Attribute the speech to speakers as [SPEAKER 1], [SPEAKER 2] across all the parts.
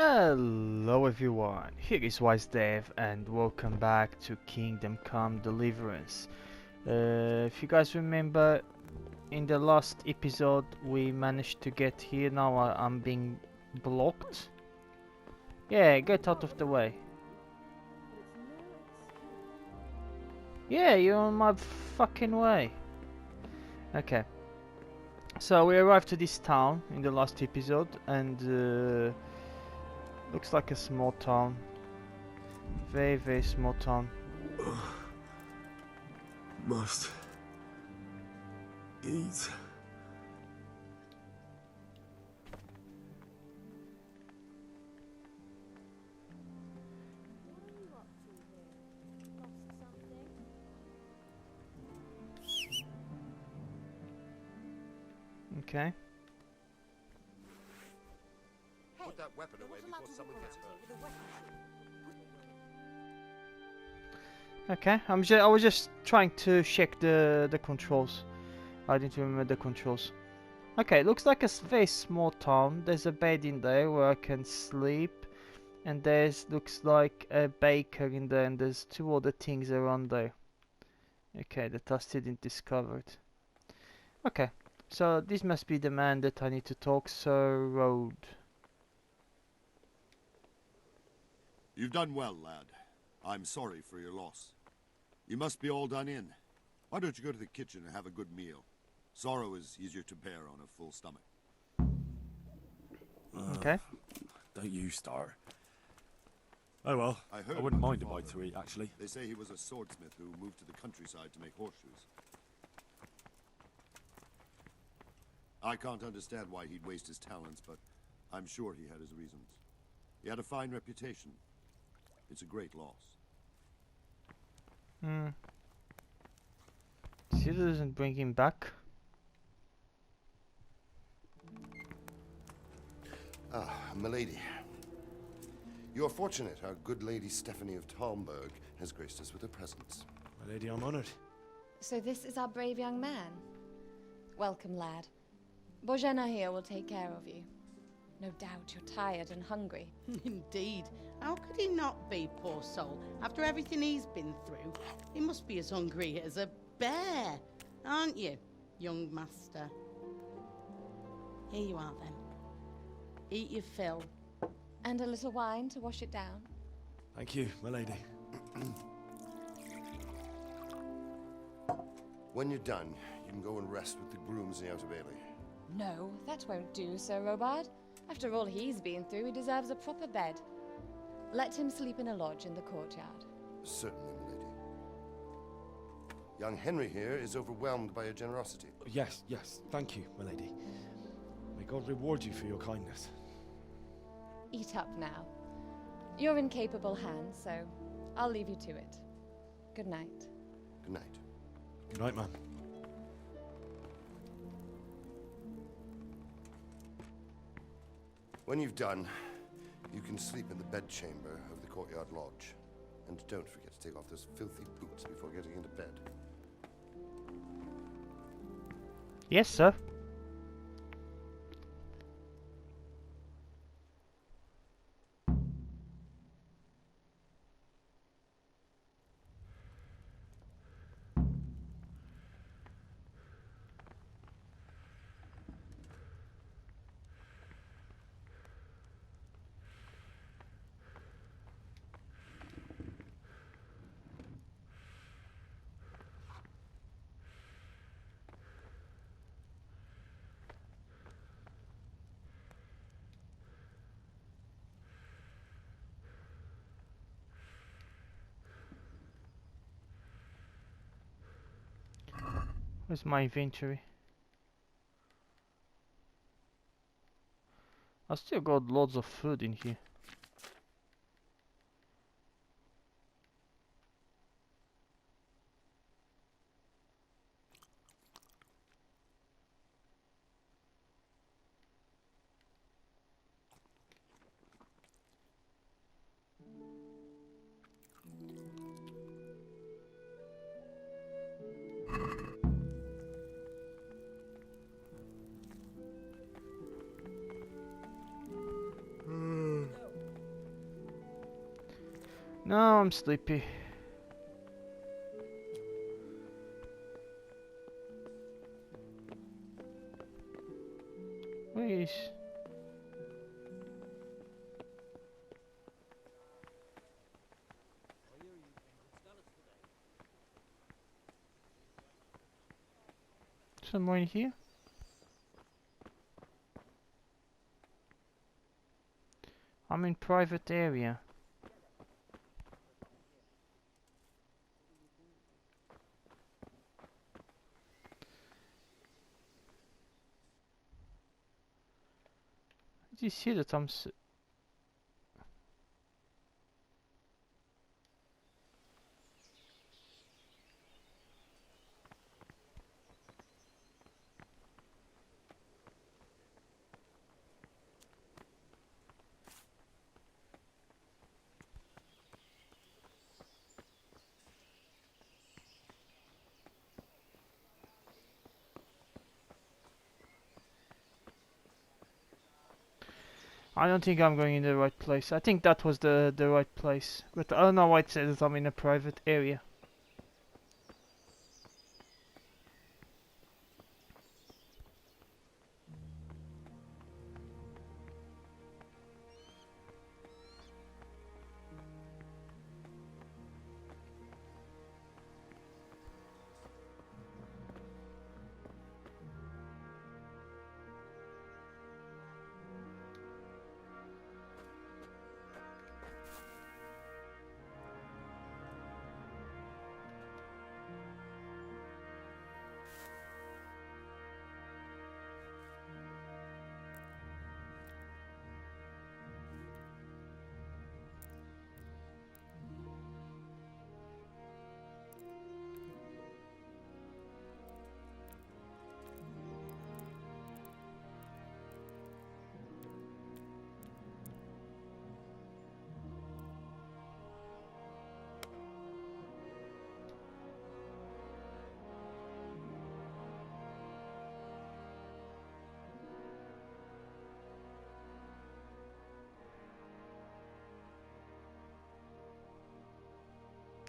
[SPEAKER 1] Hello everyone, here is Wise Dev and welcome back to Kingdom Come Deliverance. If you guys remember, in the last episode we managed to get here. Now I'm being blocked. Yeah, get out of the way. Yeah, you're on my fucking way. Okay. So we arrived to this town in the last episode and looks like a small town. Very small town.
[SPEAKER 2] Must eat.
[SPEAKER 1] Okay.
[SPEAKER 3] Put that weapon away before someone gets hurt.
[SPEAKER 1] Okay, I was just trying to check the controls. I didn't remember the controls. Okay, looks like a very small town. There's a bed in there where I can sleep, and looks like a baker in there, and there's two other things around there. Okay, that I still didn't discover it. Okay, so this must be the man that I need to talk. Sir Road.
[SPEAKER 3] You've done well, lad. I'm sorry for your loss. You must be all done in. Why don't you go to the kitchen and have a good meal? Sorrow is easier to bear on a full stomach.
[SPEAKER 1] Okay.
[SPEAKER 2] Don't you start. Oh well,
[SPEAKER 3] I heard
[SPEAKER 2] wouldn't
[SPEAKER 3] about
[SPEAKER 2] mind a
[SPEAKER 3] your
[SPEAKER 2] bite
[SPEAKER 3] father.
[SPEAKER 2] to eat, actually.
[SPEAKER 3] They say he was a swordsmith who moved to the countryside to make horseshoes. I can't understand why he'd waste his talents, but I'm sure he had his reasons. He had a fine reputation. It's a great loss.
[SPEAKER 1] Still doesn't bring him back.
[SPEAKER 4] Ah, milady. You're fortunate our good lady Stephanie of Talmberg has graced us with her presence.
[SPEAKER 2] My lady, I'm honored.
[SPEAKER 5] So this is our brave young man. Welcome, lad. Bojena here will take care of you. No doubt you're tired and hungry.
[SPEAKER 6] Indeed. How could he not be, poor soul? After everything he's been through, he must be as hungry as a bear, aren't you, young master? Here you are, then. Eat your fill.
[SPEAKER 5] And a little wine to wash it down.
[SPEAKER 2] Thank you, my lady.
[SPEAKER 4] When you're done, you can go and rest with the grooms in the Outer Bailey.
[SPEAKER 5] No, that won't do, Sir Robard. After all he's been through, he deserves a proper bed. Let him sleep in a lodge in the courtyard.
[SPEAKER 4] Certainly, milady. Young Henry here is overwhelmed by your generosity.
[SPEAKER 2] Yes, thank you, my lady. May God reward you for your kindness.
[SPEAKER 5] Eat up now. You're in capable hands, so I'll leave you to it. Good night.
[SPEAKER 4] Good night.
[SPEAKER 2] Good night, man.
[SPEAKER 4] When you've done, you can sleep in the bedchamber of the courtyard lodge. And don't forget to take off those filthy boots before getting into bed.
[SPEAKER 1] Yes, sir. Where's my inventory? I still got loads of food in here. No, I'm sleepy. Where is... Someone here? I'm in private area. Did you see that I don't think I'm going in the right place. I think that was the right place. But I don't know why it says I'm in a private area.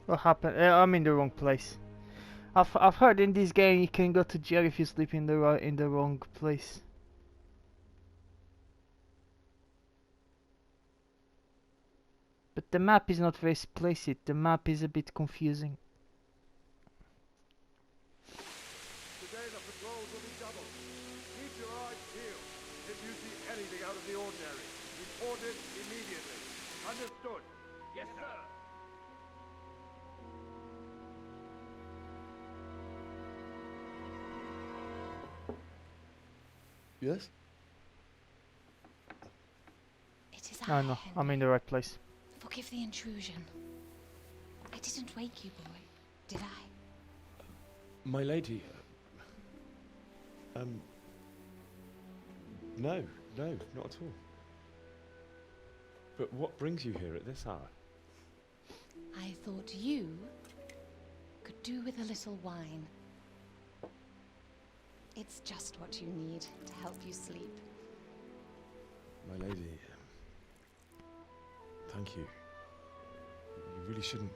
[SPEAKER 1] What happened? I'm in the wrong place. I've heard in this game you can go to jail if you sleep in the wrong place. But the map is not very explicit. The map is a bit confusing.
[SPEAKER 7] Today the patrols will be doubled. Keep your eyes peeled. If you see anything out of the ordinary, report it immediately. Understood? Yes, sir.
[SPEAKER 2] Yes?
[SPEAKER 5] It is
[SPEAKER 1] No, I'm in the right place.
[SPEAKER 5] Forgive the intrusion. I didn't wake you, boy, did I?
[SPEAKER 2] My lady. No, not at all. But what brings you here at this hour?
[SPEAKER 5] I thought you could do with a little wine. It's just what you need to help you sleep.
[SPEAKER 2] My lady, thank you. You really shouldn't.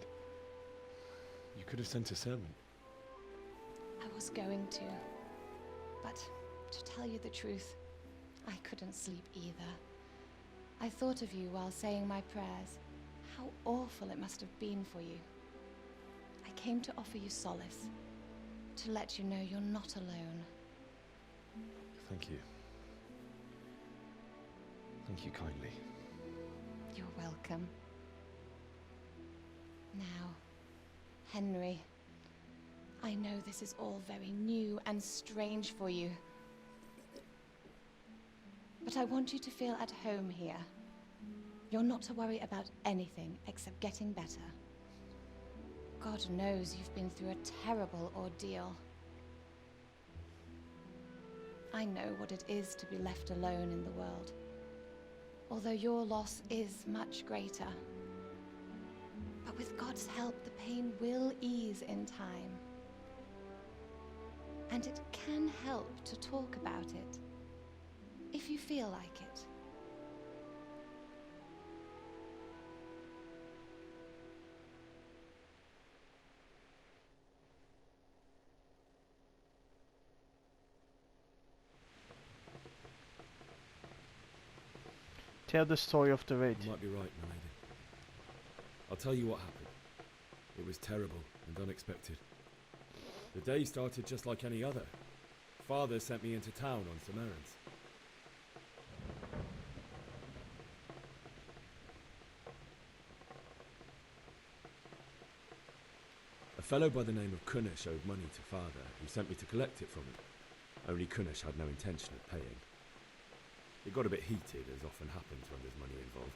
[SPEAKER 2] You could have sent a servant.
[SPEAKER 5] I was going to, but to tell you the truth, I couldn't sleep either. I thought of you while saying my prayers. How awful it must have been for you. I came to offer you solace, to let you know you're not alone.
[SPEAKER 2] Thank you. Thank you kindly.
[SPEAKER 5] You're welcome. Now, Henry, I know this is all very new and strange for you. But I want you to feel at home here. You're not to worry about anything except getting better. God knows you've been through a terrible ordeal. I know what it is to be left alone in the world, although your loss is much greater. But with God's help, the pain will ease in time. And it can help to talk about it, if you feel like it.
[SPEAKER 1] Tell the story of the raid.
[SPEAKER 2] You might be right, my lady. I'll tell you what happened. It was terrible and unexpected. The day started just like any other. Father sent me into town on some errands. A fellow by the name of Kunish owed money to Father, who sent me to collect it from him. Only Kunish had no intention of paying. It got a bit heated, as often happens when there's money involved,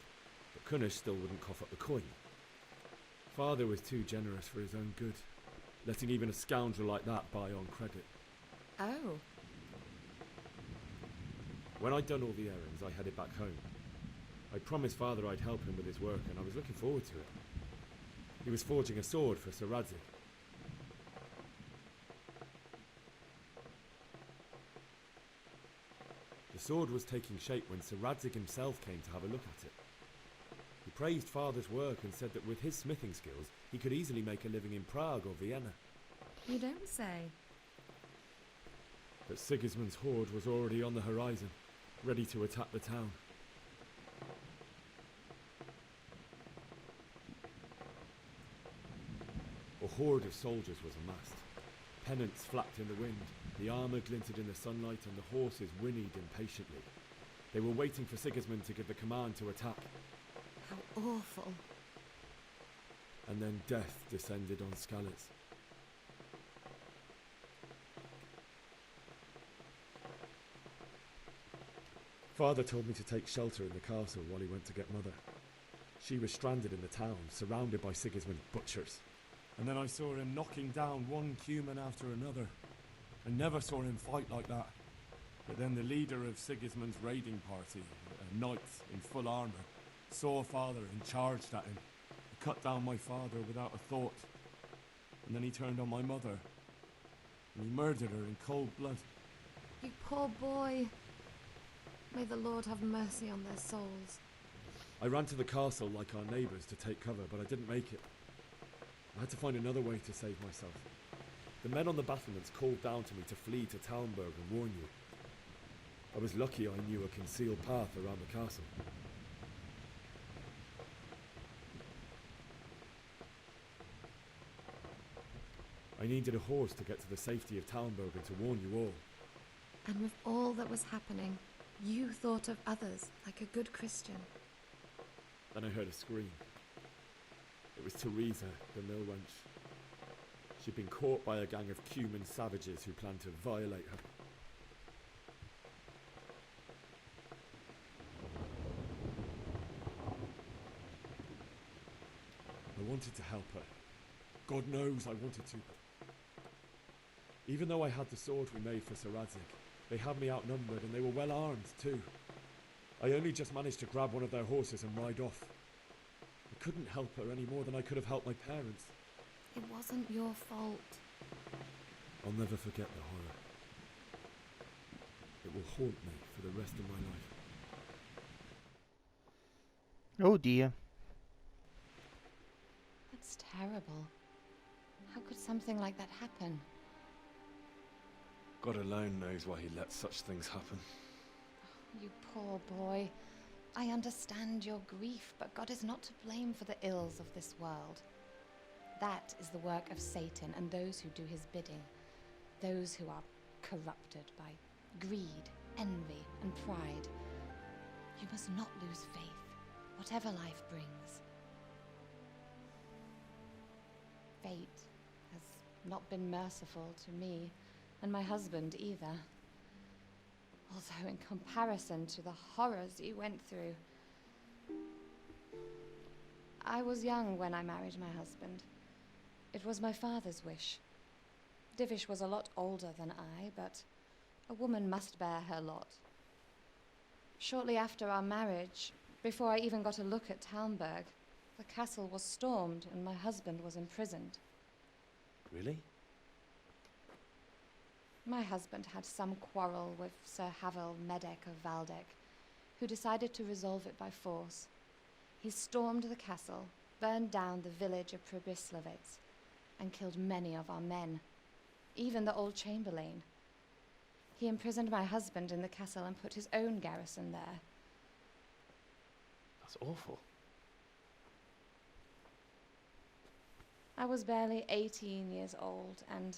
[SPEAKER 2] but Kunish still wouldn't cough up the coin. Father was too generous for his own good, letting even a scoundrel like that buy on credit.
[SPEAKER 5] Oh.
[SPEAKER 2] When I'd done all the errands, I headed back home. I promised Father I'd help him with his work, and I was looking forward to it. He was forging a sword for Sir Radzik. The sword was taking shape when Sir Radzik himself came to have a look at it. He praised Father's work and said that with his smithing skills, he could easily make a living in Prague or Vienna.
[SPEAKER 8] You don't say.
[SPEAKER 2] But Sigismund's horde was already on the horizon, ready to attack the town. A horde of soldiers was amassed. Pennants flapped in the wind, the armour glinted in the sunlight, and the horses whinnied impatiently. They were waiting for Sigismund to give the command to attack.
[SPEAKER 8] How awful.
[SPEAKER 2] And then death descended on Skalitz. Father told me to take shelter in the castle while he went to get Mother. She was stranded in the town, surrounded by Sigismund's butchers. And then I saw him knocking down one human after another. I never saw him fight like that. But then the leader of Sigismund's raiding party, a knight in full armour, saw Father and charged at him. He cut down my father without a thought. And then he turned on my mother. And he murdered her in cold blood.
[SPEAKER 8] You poor boy. May the Lord have mercy on their souls.
[SPEAKER 2] I ran to the castle like our neighbours to take cover, but I didn't make it. I had to find another way to save myself. The men on the battlements called down to me to flee to Talmberg and warn you. I was lucky I knew a concealed path around the castle. I needed a horse to get to the safety of Talmberg and to warn you all.
[SPEAKER 8] And with all that was happening, you thought of others like a good Christian.
[SPEAKER 2] Then I heard a scream. It was Teresa, the mill wench. She'd been caught by a gang of Cuman savages who planned to violate her. I wanted to help her. God knows I wanted to. Even though I had the sword we made for Sir Radzik, they had me outnumbered and they were well armed too. I only just managed to grab one of their horses and ride off. I couldn't help her any more than I could have helped my parents.
[SPEAKER 8] It wasn't your fault.
[SPEAKER 2] I'll never forget the horror. It will haunt me for the rest of my life.
[SPEAKER 1] Oh dear.
[SPEAKER 5] That's terrible. How could something like that happen?
[SPEAKER 2] God alone knows why he lets such things happen.
[SPEAKER 5] You poor boy. I understand your grief, but God is not to blame for the ills of this world. That is the work of Satan and those who do his bidding. Those who are corrupted by greed, envy, and pride. You must not lose faith, whatever life brings. Fate has not been merciful to me, and my husband either. Although in comparison to the horrors you went through. I was young when I married my husband. It was my father's wish. Divish was a lot older than I, but a woman must bear her lot. Shortly after our marriage, before I even got a look at Talmberg, the castle was stormed and my husband was imprisoned.
[SPEAKER 2] Really?
[SPEAKER 5] My husband had some quarrel with Sir Havel Medek of Valdek, who decided to resolve it by force. He stormed the castle, burned down the village of Pribyslavitz, and killed many of our men, even the old chamberlain. He imprisoned my husband in the castle and put his own garrison there.
[SPEAKER 9] That's awful.
[SPEAKER 5] I was barely 18 years old, and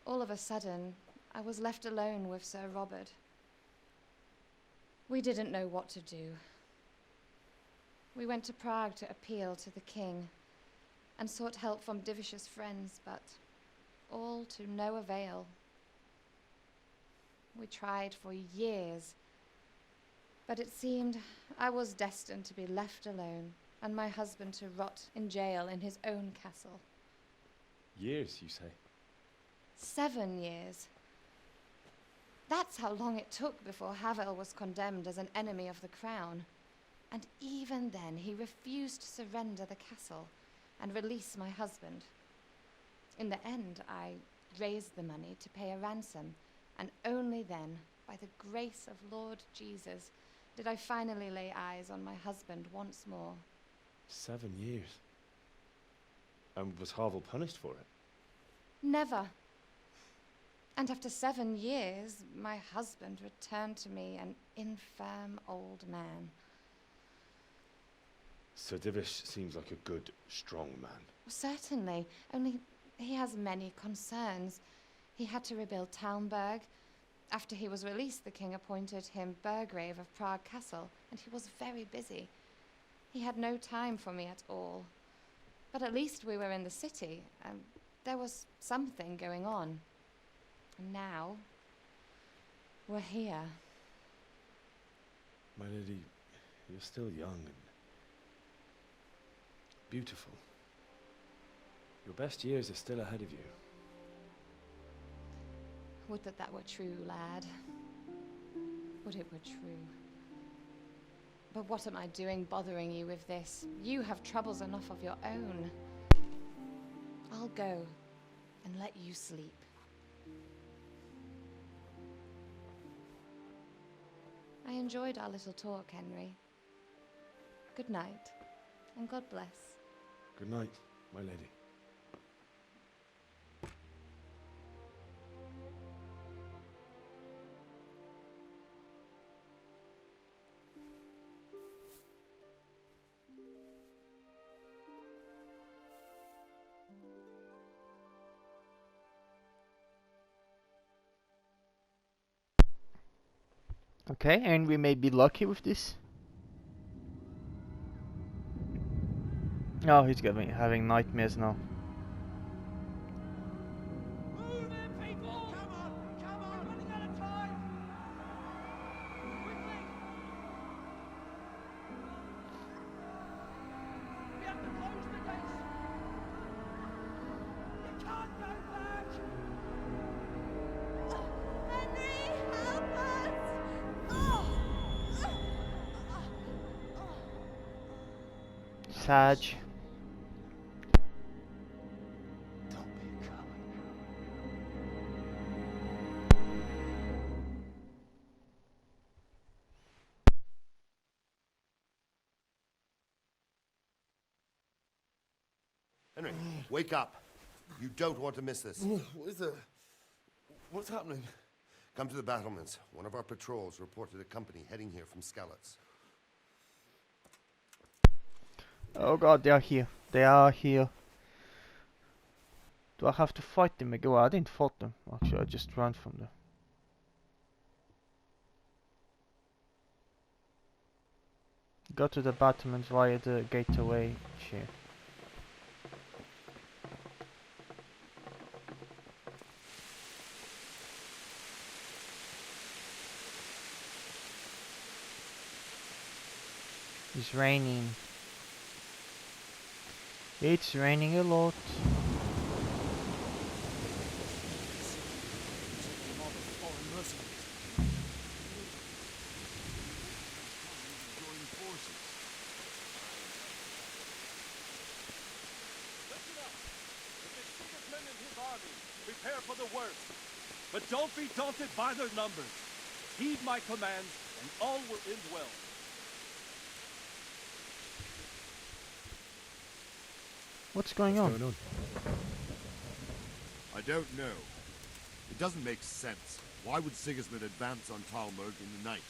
[SPEAKER 5] all of a sudden, I was left alone with Sir Robert. We didn't know what to do. We went to Prague to appeal to the king and sought help from Divish's friends, but all to no avail. We tried for years, but it seemed I was destined to be left alone and my husband to rot in jail in his own castle.
[SPEAKER 9] Years, you say?
[SPEAKER 5] 7 years. That's how long it took before Havel was condemned as an enemy of the crown. And even then, he refused to surrender the castle and release my husband. In the end, I raised the money to pay a ransom, and only then, by the grace of Lord Jesus, did I finally lay eyes on my husband once more.
[SPEAKER 9] 7 years. And was Havel punished for it?
[SPEAKER 5] Never. And after 7 years, my husband returned to me an infirm old man.
[SPEAKER 9] Sir Divish seems like a good, strong man.
[SPEAKER 5] Certainly, only he has many concerns. He had to rebuild Talmberg. After he was released, the king appointed him Burgrave of Prague Castle, and he was very busy. He had no time for me at all. But at least we were in the city, and there was something going on. And now, we're here.
[SPEAKER 9] My lady, you're still young and beautiful. Your best years are still ahead of you.
[SPEAKER 5] Would that that were true, lad. Would it were true. But what am I doing bothering you with this? You have troubles enough of your own. I'll go and let you sleep. I enjoyed our little talk, Henry. Good night, and God bless.
[SPEAKER 9] Good night, my lady.
[SPEAKER 1] Okay, and we may be lucky with this. Oh, he's having nightmares now.
[SPEAKER 10] Move in, people! Come on! Come on! We're running out of time! Quickly! We have to close the gates! You can't go back! Henry, help us!
[SPEAKER 1] Sag.
[SPEAKER 9] Don't be a coward.
[SPEAKER 4] Henry, wake up. You don't want to miss this.
[SPEAKER 11] What is it? What's happening?
[SPEAKER 4] Come to the battlements. One of our patrols reported a company heading here from Skalitz.
[SPEAKER 1] Oh god, they are here. They are here. Do I have to fight them again? Well, I didn't fight them. Actually, I just ran from them. Go to the battlements via the gateway here. It's raining. It's raining a lot.
[SPEAKER 7] Prepare for the worst. But don't be daunted by their numbers. Heed my commands, and all will end well.
[SPEAKER 1] What's going on?
[SPEAKER 3] I don't know. It doesn't make sense. Why would Sigismund advance on Talmberg in the night?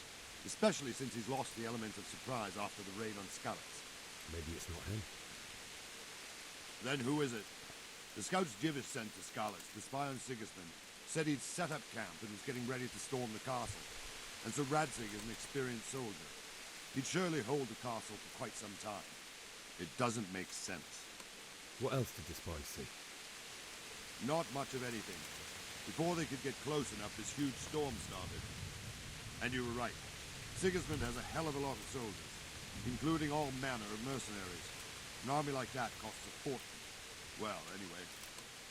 [SPEAKER 3] especially since he's lost the element of surprise after the raid on Skalitz.
[SPEAKER 2] Maybe it's not him.
[SPEAKER 3] Then who is it? The scouts Jivish sent to Skalitz to spy on Sigismund said he'd set up camp and was getting ready to storm the castle. And so Radzig is an experienced soldier. He'd surely hold the castle for quite some time. It doesn't make sense.
[SPEAKER 2] What else did the spies see?
[SPEAKER 3] Not much of anything. Before they could get close enough, this huge storm started. And you were right. Sigismund has a hell of a lot of soldiers, including all manner of mercenaries. An army like that costs a fortune. Well, anyway,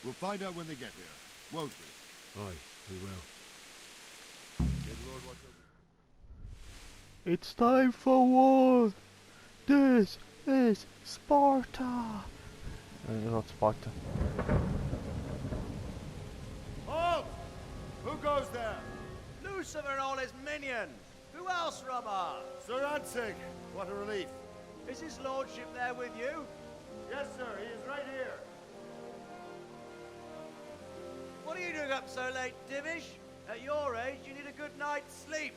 [SPEAKER 3] we'll find out when they get here, won't we?
[SPEAKER 2] Aye, we will.
[SPEAKER 3] Good Lord, watch over.
[SPEAKER 1] It's time for war! This is Sparta! Not Sparta.
[SPEAKER 7] Halt! Who goes there?
[SPEAKER 10] Lucifer and all his minions. Who else, Robert?
[SPEAKER 7] Sir Radzig. What a relief.
[SPEAKER 10] Is his lordship there with you?
[SPEAKER 7] Yes, sir. He is right here.
[SPEAKER 10] What are you doing up so late, Divish? At your age, you need a good night's sleep.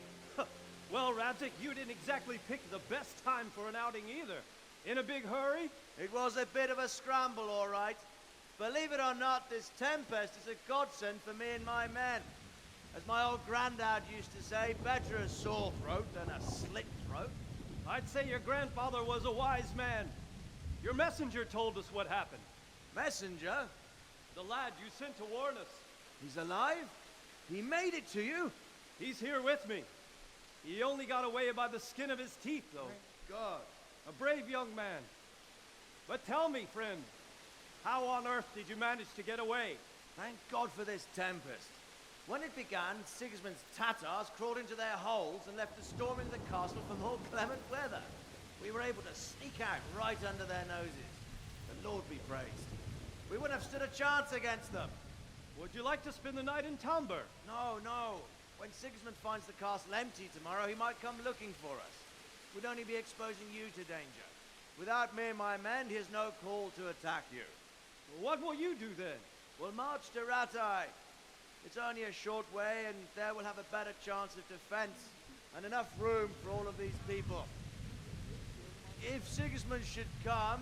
[SPEAKER 12] Well, Radzig, you didn't exactly pick the best time for an outing either. In a big hurry?
[SPEAKER 10] It was a bit of a scramble, all right. Believe it or not, this tempest is a godsend for me and my men. As my old granddad used to say, better a sore throat than a slit throat.
[SPEAKER 12] I'd say your grandfather was a wise man. Your messenger told us what happened.
[SPEAKER 10] Messenger?
[SPEAKER 12] The lad you sent to warn us.
[SPEAKER 10] He's alive? He made it to you?
[SPEAKER 12] He's here with me. He only got away by the skin of his teeth, though.
[SPEAKER 10] Thank God.
[SPEAKER 12] A brave young man. But tell me, friend, how on earth did you manage to get away?
[SPEAKER 10] Thank God for this tempest. When it began, Sigismund's Tatars crawled into their holes and left the storm into the castle for more clement weather. We were able to sneak out right under their noses. The Lord be praised. We wouldn't have stood a chance against them.
[SPEAKER 12] Would you like to spend the night in Talmberg?
[SPEAKER 10] No, no. When Sigismund finds the castle empty tomorrow, he might come looking for us. We'd only be exposing you to danger. Without me and my men, he has no call to attack you.
[SPEAKER 12] Well, what will you do then?
[SPEAKER 10] We'll march to Ratai. It's only a short way, and there we'll have a better chance of defense and enough room for all of these people. If Sigismund should come,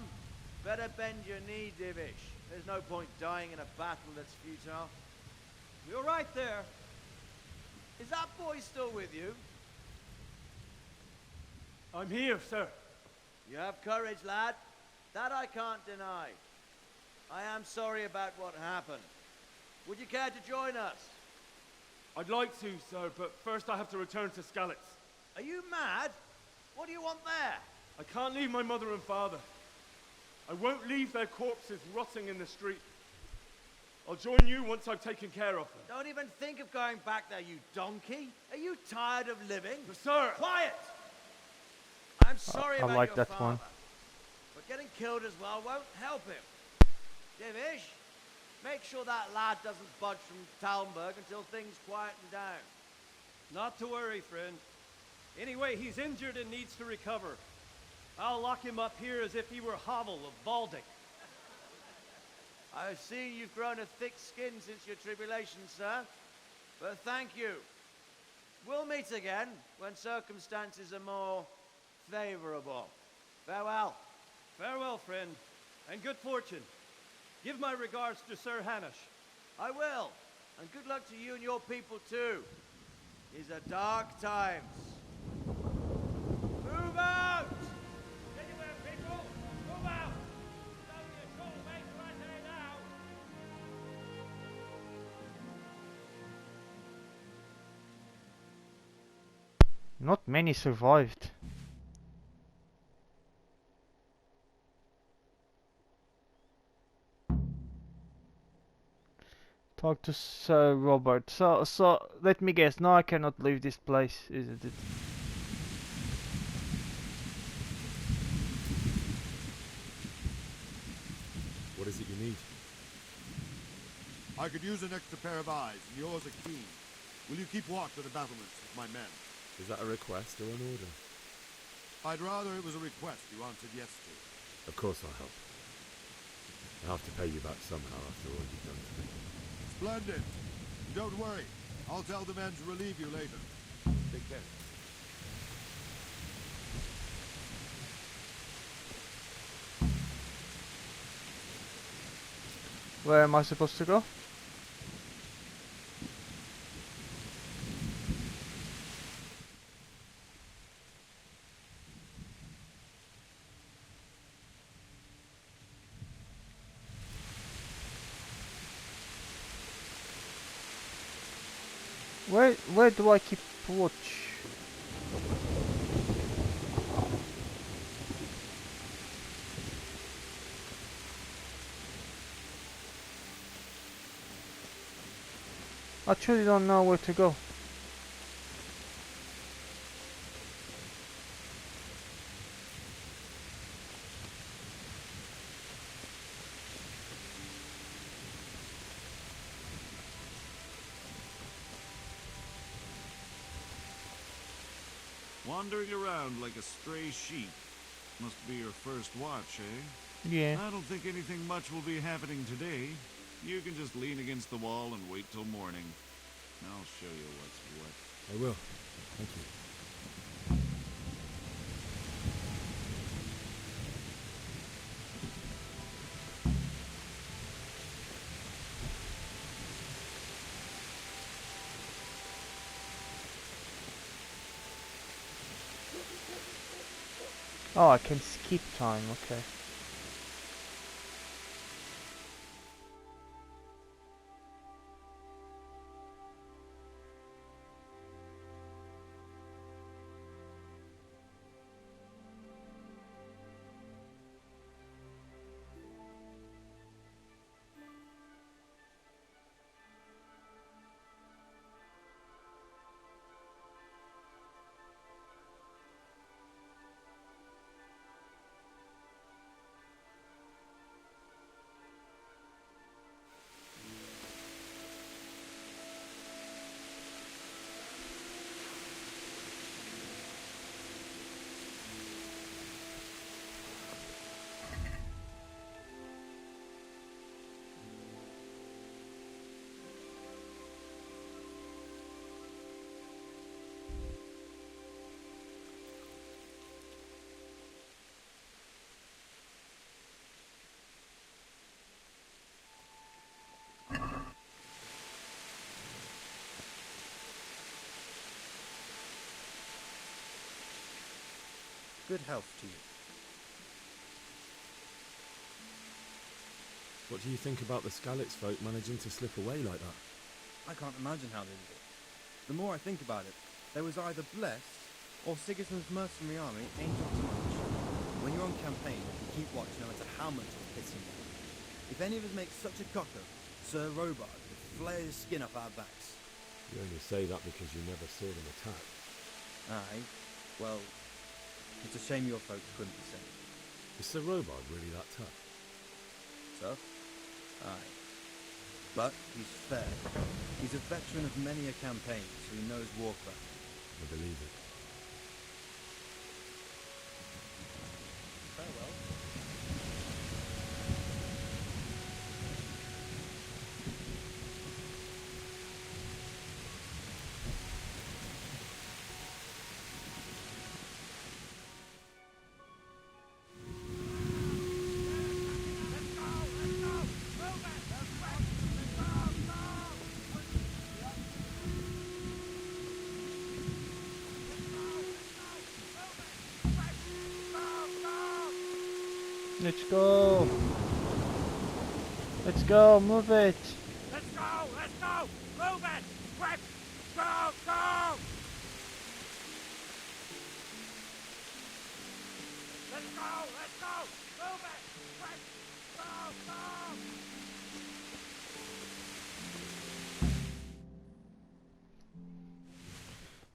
[SPEAKER 10] better bend your knee, Divish. There's no point dying in a battle that's futile.
[SPEAKER 12] You're right there.
[SPEAKER 10] Is that boy still with you?
[SPEAKER 12] I'm here, sir.
[SPEAKER 10] You have courage, lad. That I can't deny. I am sorry about what happened. Would you care to join us?
[SPEAKER 12] I'd like to, sir, but first I have to return to Skalitz.
[SPEAKER 10] Are you mad? What do you want there?
[SPEAKER 12] I can't leave my mother and father. I won't leave their corpses rotting in the street. I'll join you once I've taken care of them.
[SPEAKER 10] Don't even think of going back there, you donkey. Are you tired of living?
[SPEAKER 12] But sir!
[SPEAKER 10] Quiet! I'm sorry
[SPEAKER 1] I
[SPEAKER 10] about
[SPEAKER 1] like
[SPEAKER 10] your
[SPEAKER 1] that
[SPEAKER 10] father,
[SPEAKER 1] one.
[SPEAKER 10] but getting killed as well won't help him. Divish, make sure that lad doesn't budge from Talmberg until things quieten down.
[SPEAKER 12] Not to worry, friend. Anyway, he's injured and needs to recover. I'll lock him up here as if he were Havel of Baldic.
[SPEAKER 10] I've seen you've grown a thick skin since your tribulation, sir. But thank you. We'll meet again when circumstances are more favorable. Farewell.
[SPEAKER 12] Farewell, friend, and good fortune. Give my regards to Sir Hanush.
[SPEAKER 10] I will. And good luck to you and your people, too. These are dark times. Move out!
[SPEAKER 12] Anywhere, people! Move out! It's only a short way to Ratai now!
[SPEAKER 1] Not many survived. Talk to Sir Robert. So let me guess. Now I cannot leave this place, isn't it?
[SPEAKER 2] What is it you need?
[SPEAKER 3] I could use an extra pair of eyes, and yours are keen. Will you keep watch of the battlements with my men?
[SPEAKER 2] Is that a request or an order?
[SPEAKER 3] I'd rather it was a request you answered yes to.
[SPEAKER 2] Of course I'll help. I'll have to pay you back somehow after all you've done to me.
[SPEAKER 3] Splendid. Don't worry. I'll tell the men to relieve you later. Take care.
[SPEAKER 1] Where am I supposed to go? Where do I keep watch? I truly don't know where to go.
[SPEAKER 13] Wandering around like a stray sheep. Must be your first watch, eh?
[SPEAKER 1] Yeah.
[SPEAKER 13] I don't think anything much will be happening today. You can just lean against the wall and wait till morning. I'll show you what's what.
[SPEAKER 2] I will. Thank you.
[SPEAKER 1] Oh, I can skip time, okay.
[SPEAKER 14] Good health to you.
[SPEAKER 2] What do you think about the Skalitz folk managing to slip away like that?
[SPEAKER 14] I can't imagine how they did it. The more I think about it, they was either blessed, or Sigismund's mercenary army ain't got so much. When you're on campaign, you keep watch no matter how much it's pissing you. If any of us make such a cock-up, Sir Robard would flare his skin up our backs.
[SPEAKER 2] You only say that because you never saw them attack.
[SPEAKER 14] Aye, well, it's a shame your folks couldn't be sent.
[SPEAKER 2] Is Sir Robard really that tough?
[SPEAKER 14] Tough? Aye. But he's fair. He's a veteran of many a campaign, so he knows warcraft.
[SPEAKER 2] I believe it.
[SPEAKER 14] Farewell.
[SPEAKER 1] Let's go. Let's go, move it.
[SPEAKER 7] Let's go! Let's go! Move it! Quick! Go! Go! Let's go! Let's go! Move it! Quick! Go! Go!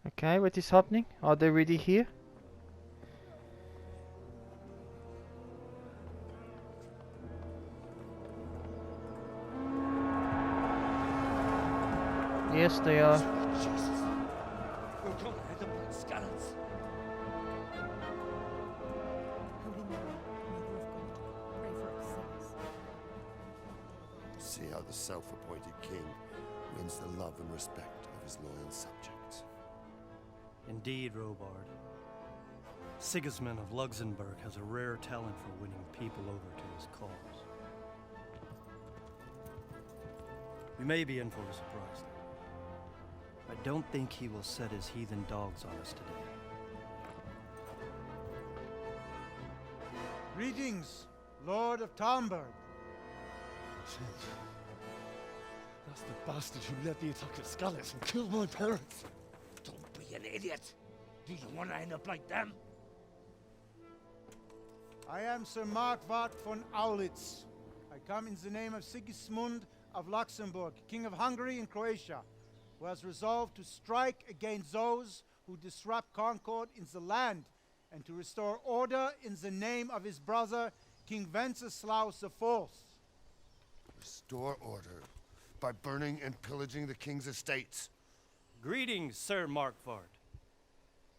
[SPEAKER 1] Okay, what is happening? Are they really here? Yes, they are.
[SPEAKER 7] Jesus! We're going to hit them like scallops.
[SPEAKER 15] Holy Mary, Mother of God, pray for us sinners.
[SPEAKER 4] See how the self-appointed king wins the love and respect of his loyal subjects.
[SPEAKER 16] Indeed, Robard. Sigismund of Luxembourg has a rare talent for winning people over to his cause. We may be in for a surprise, though. I don't think he will set his heathen dogs on us today.
[SPEAKER 17] Greetings, Lord of Talmberg.
[SPEAKER 9] That's the bastard who led the attack at Scarlet and killed my parents.
[SPEAKER 18] Don't be an idiot. Do you want to end up like them?
[SPEAKER 17] I am Sir Markwart von Aulitz. I come in the name of Sigismund of Luxembourg, King of Hungary and Croatia, who has resolved to strike against those who disrupt concord in the land and to restore order in the name of his brother, King Wenceslaus IV.
[SPEAKER 4] Restore order by burning and pillaging the king's estates.
[SPEAKER 16] Greetings, Sir Markwart.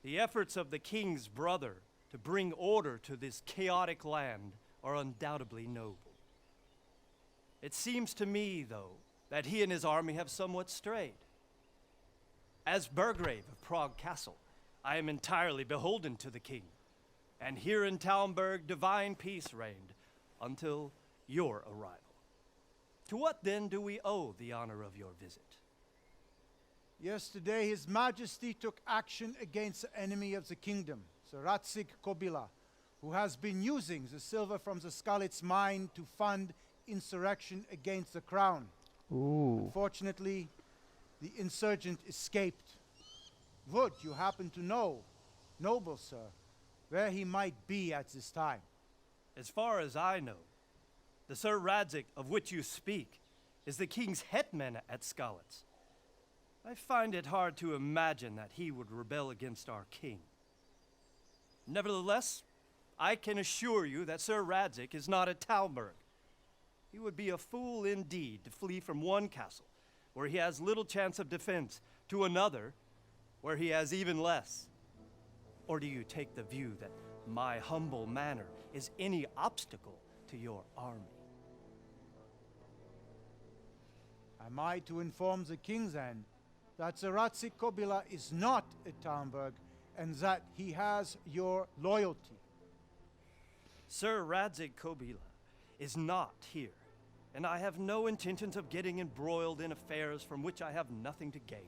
[SPEAKER 16] The efforts of the king's brother to bring order to this chaotic land are undoubtedly noble. It seems to me, though, that he and his army have somewhat strayed. As Burgrave of Prague Castle, I am entirely beholden to the king, and here in Talmberg divine peace reigned until your arrival. To what then do we owe the honor of your visit?
[SPEAKER 17] Yesterday, His Majesty took action against the enemy of the kingdom, Sir Radzig Kobyla, who has been using the silver from the Skalitz mine to fund insurrection against the crown.
[SPEAKER 1] Ooh.
[SPEAKER 17] Unfortunately, the insurgent escaped. Would you happen to know, noble sir, where he might be at this time?
[SPEAKER 16] As far as I know, the Sir Radzig of which you speak is the king's hetman at Skalitz. I find it hard to imagine that he would rebel against our king. Nevertheless, I can assure you that Sir Radzig is not at Talmberg. He would be a fool indeed to flee from one castle, where he has little chance of defense, to another, where he has even less. Or do you take the view that my humble manner is any obstacle to your army?
[SPEAKER 17] Am I to inform the king then that Sir Radzig Kobyla is not at Talmberg and that he has your loyalty?
[SPEAKER 16] Sir Radzig Kobyla is not here, and I have no intentions of getting embroiled in affairs from which I have nothing to gain.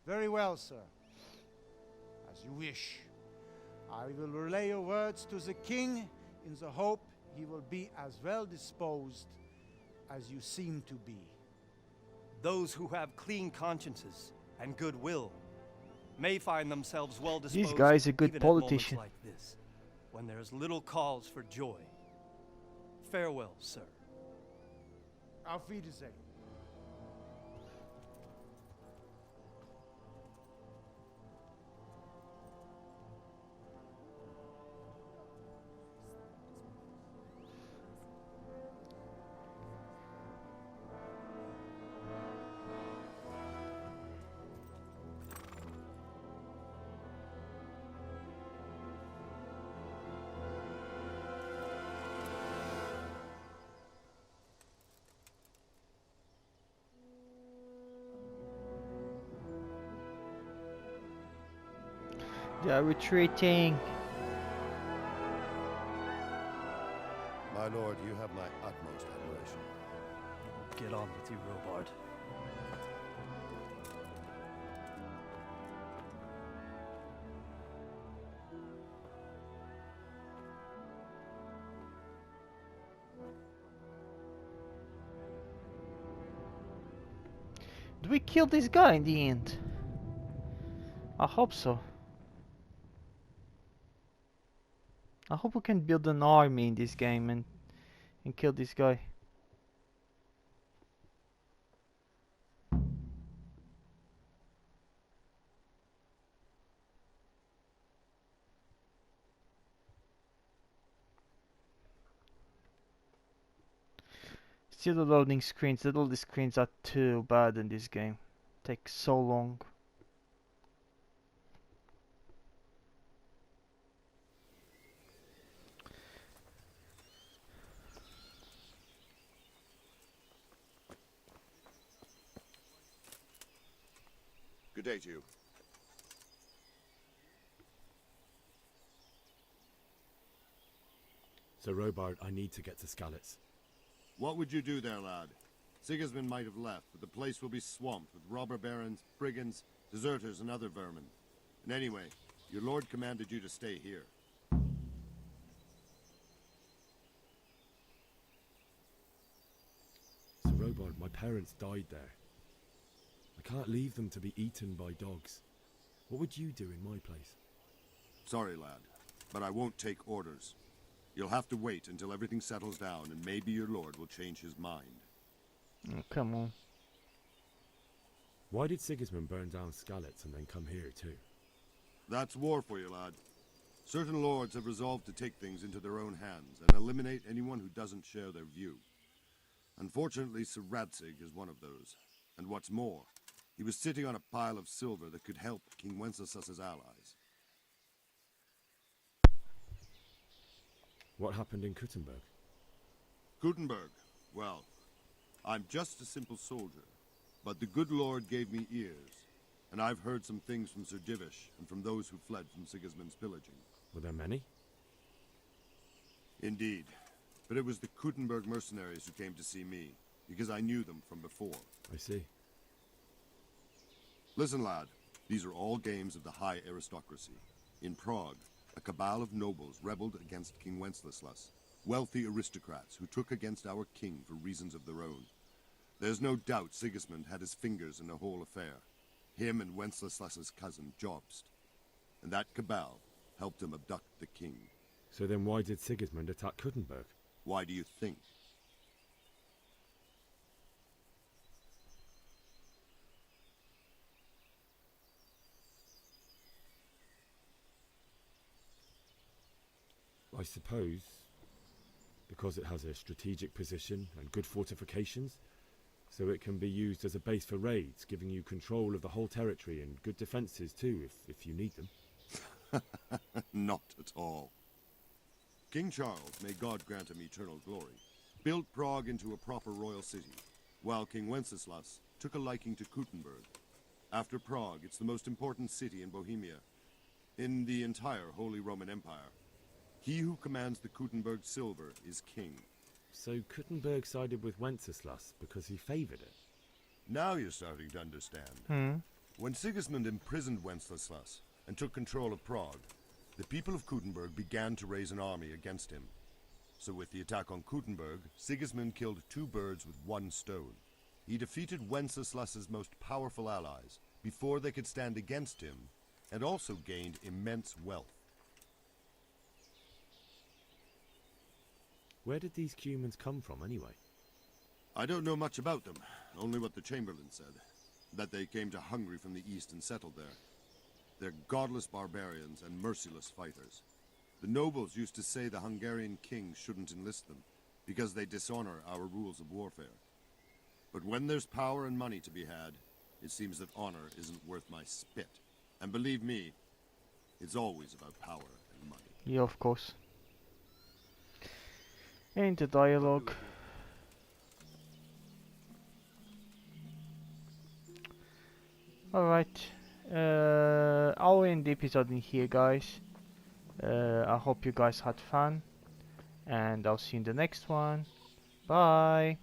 [SPEAKER 17] Very well, sir. As you wish. I will relay your words to the king in the hope he will be as well disposed as you seem to be.
[SPEAKER 16] Those who have clean consciences and goodwill may find themselves well disposed.
[SPEAKER 1] This guy's a good
[SPEAKER 16] even
[SPEAKER 1] politician.
[SPEAKER 16] At moments like this, when there is little cause for joy. Farewell, sir.
[SPEAKER 17] Auf Wiedersehen.
[SPEAKER 1] They are retreating.
[SPEAKER 4] My lord, you have my utmost admiration.
[SPEAKER 16] Get on with you, Robard.
[SPEAKER 1] Do we kill this guy in the end? I hope so. I hope we can build an army in this game and kill this guy. Still the loading screens. The loading screens are too bad in this game. Takes so long.
[SPEAKER 3] Good day to you.
[SPEAKER 2] Sir Robard, I need to get to Skalitz.
[SPEAKER 3] What would you do there, lad? Sigismund might have left, but the place will be swamped with robber barons, brigands, deserters, and other vermin. And anyway, your lord commanded you to stay here.
[SPEAKER 2] Sir Robard, my parents died there. I can't leave them to be eaten by dogs. What would you do in my place?
[SPEAKER 3] Sorry, lad, but I won't take orders. You'll have to wait until everything settles down, and maybe your lord will change his mind.
[SPEAKER 1] Oh, come on.
[SPEAKER 2] Why did Sigismund burn down Skalitz and then come here too?
[SPEAKER 3] That's war for you, lad. Certain lords have resolved to take things into their own hands and eliminate anyone who doesn't share their view. Unfortunately, Sir Radzig is one of those. And what's more, he was sitting on a pile of silver that could help King Wenceslas's allies.
[SPEAKER 2] What happened in Kuttenberg?
[SPEAKER 3] Gutenberg, well, I'm just a simple soldier, but the good Lord gave me ears, and I've heard some things from Sir Divish and from those who fled from Sigismund's pillaging.
[SPEAKER 2] Were there many?
[SPEAKER 3] Indeed, but it was the Kuttenberg mercenaries who came to see me, because I knew them from before.
[SPEAKER 2] I see.
[SPEAKER 3] Listen, lad, these are all games of the high aristocracy. In Prague, a cabal of nobles rebelled against King Wenceslas, wealthy aristocrats who took against our king for reasons of their own. There's no doubt Sigismund had his fingers in the whole affair. Him and Wenceslas's cousin, Jobst. And that cabal helped him abduct the king.
[SPEAKER 2] So then why did Sigismund attack Kuttenberg?
[SPEAKER 3] Why do you think?
[SPEAKER 2] I suppose because it has a strategic position and good fortifications, so it can be used as a base for raids, giving you control of the whole territory and good defences too, if you need them.
[SPEAKER 3] Not at all. King Charles, may God grant him eternal glory, built Prague into a proper royal city, while King Wenceslas took a liking to Kuttenberg. After Prague, it's the most important city in Bohemia, in the entire Holy Roman Empire. He who commands the Kuttenberg silver is king.
[SPEAKER 2] So Kuttenberg sided with Wenceslas because he favoured it?
[SPEAKER 3] Now you're starting to understand. When Sigismund imprisoned Wenceslas and took control of Prague, the people of Kuttenberg began to raise an army against him. So with the attack on Kuttenberg, Sigismund killed two birds with one stone. He defeated Wenceslas's most powerful allies before they could stand against him, and also gained immense wealth.
[SPEAKER 2] Where did these Cumans come from, anyway?
[SPEAKER 3] I don't know much about them, only what the Chamberlain said. That they came to Hungary from the east and settled there. They're godless barbarians and merciless fighters. The nobles used to say the Hungarian king shouldn't enlist them, because they dishonor our rules of warfare. But when there's power and money to be had, it seems that honor isn't worth my spit. And believe me, it's always about power and money.
[SPEAKER 1] Yeah, of course. And the dialogue. Alright. I'll end the episode in here, guys. I hope you guys had fun. And I'll see you in the next one. Bye.